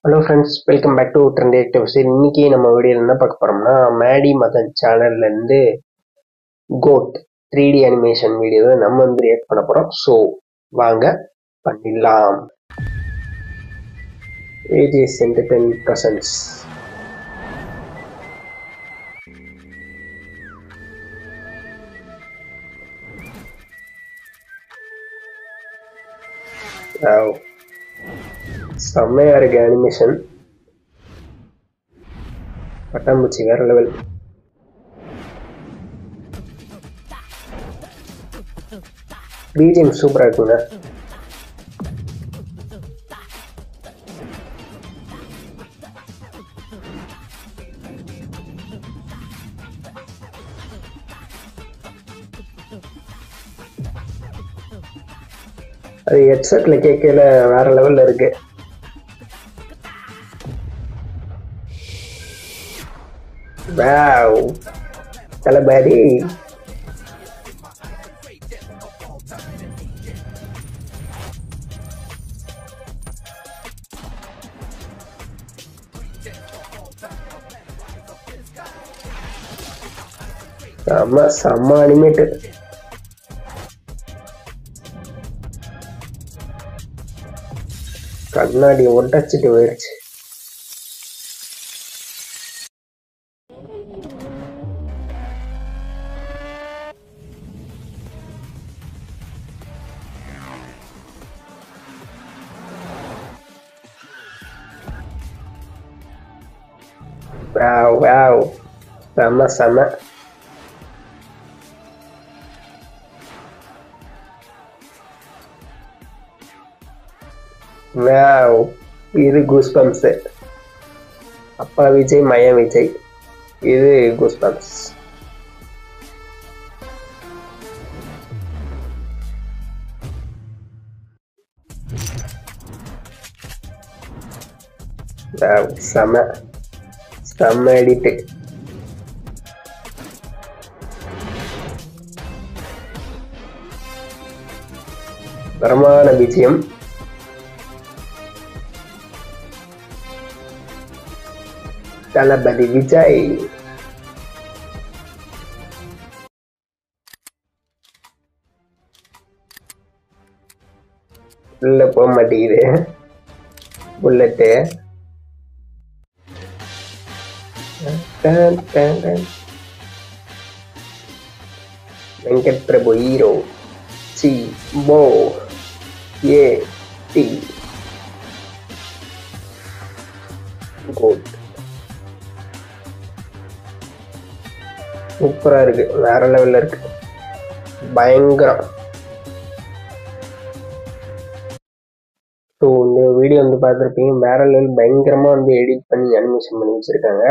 Hello friends, welcome back to trend actives. இன்னைக்கு நம்ம வீடியோவில் என்ன பார்க்க போகிறோம்னா, மேடி மதன் சேனல்லேருந்து கோட் 3D அனிமேஷன் வீடியோவை நம்ம வந்து ரியாக்ட் பண்ண போகிறோம். ஸோ வாங்க பண்ணிடலாம். AGS entertainment presents. செம்மையா இருக்கு அனிமேஷன். பட்டாம்பூச்சி வேற லெவல். பிஜிஎம் சூப்பரா இருக்குங்க. அது ஹெட்செட்ல கேட்கல வேற லெவல்ல இருக்கு. வாவ், தலபாடி. செம்ம அனிமேட்டு. கண்ணாடி ஒட்டச்சிட்டு போயிடுச்சு. வாவ் வாவ், செம்ம செம்ம. வாவ், இது கூஸ்பம்ஸ். அப்பா விஜய், மயா விஜய், இது கூஸ்பம்ஸ். வாவ், செம்ம செம்ம எடிட்டு. தரமான பிஜிஎம். தளபதி விஜய். உள்ள போக மாட்டேங்குது bullet. Venkat Prabhu hero. C போ ஏ டி கோட். சூப்பரா இருக்கு, வேற லெவல்ல இருக்கு, பயங்கரம். ஸோ இந்த வீடியோ வந்து பார்த்துருப்பீங்க, வேற லெவல் பயங்கரமா வந்து எடிட் பண்ணி அனிமேஷன் பண்ணி வச்சிருக்காங்க.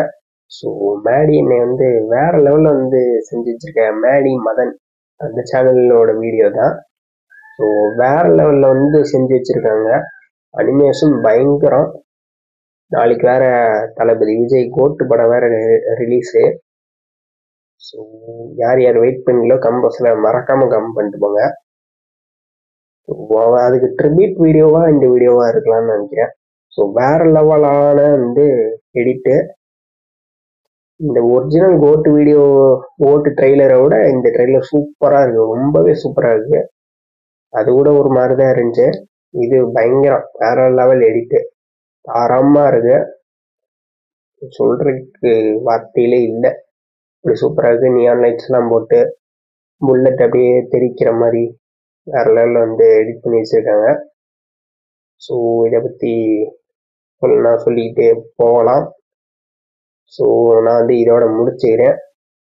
ஸோ மேடி என்னை வந்து வேற லெவலில் வந்து செஞ்சு வச்சிருக்கேன். மேடி மதன் அந்த சேனலோட வீடியோ தான். ஸோ வேற லெவலில் வந்து செஞ்சு வச்சிருக்காங்க. அனிமேஷன் பயங்கரம். நாளைக்கு வேற தளபதி விஜய் கோட்டு படம் வேற ரிலீஸு. ஸோ யார் யார் வெயிட் பண்ணீங்களோ கம்பஸில் மறக்காம கம் பண்ணிட்டு போங்க. அதுக்கு ட்ரிபியூட் வீடியோவா இந்த வீடியோவா இருக்கலாம்னு நினைக்கிறேன். ஸோ வேற லெவலான வந்து எடிட்டு. இந்த ஒரிஜினல் கோட்டு வீடியோ கோட்டு ட்ரெய்லரை விட இந்த ட்ரெய்லர் சூப்பராக இருக்கு, ரொம்பவே சூப்பராக இருக்கு. அது கூட ஒரு மாதிரி தான் இருந்துச்சு. இது பயங்கரம், வேற லெவல் எடிட்டு, தரமாக இருக்கு. சொல்றதுக்கு வார்த்தையிலே இல்லை, இப்படி சூப்பராக இருக்கு. நியான் லைட்ஸ்லாம் போட்டு புல்லட் அப்படியே தெரிக்கிற மாதிரி வேற லெவலில் வந்து எடிட் பண்ணி வச்சிருக்காங்க. ஸோ இதை பற்றி நான் சொல்லிக்கிட்டே போகலாம். ஸோ நான் வந்து இதோட முடிச்சுக்கிறேன்.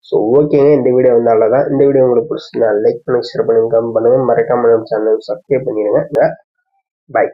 ஸோ ஓகேங்க, இந்த வீடியோ வந்து அவ்வளோதான். இந்த வீடியோ உங்களுக்கு பிடிச்சிருந்தா லைக் பண்ணுங்க, ஷேர் பண்ணுங்க, கமெண்ட் பண்ணுங்க, மறக்காம நம்ம சேனல் சப்ஸ்கிரைப் பண்ணிடுங்க. பாய்.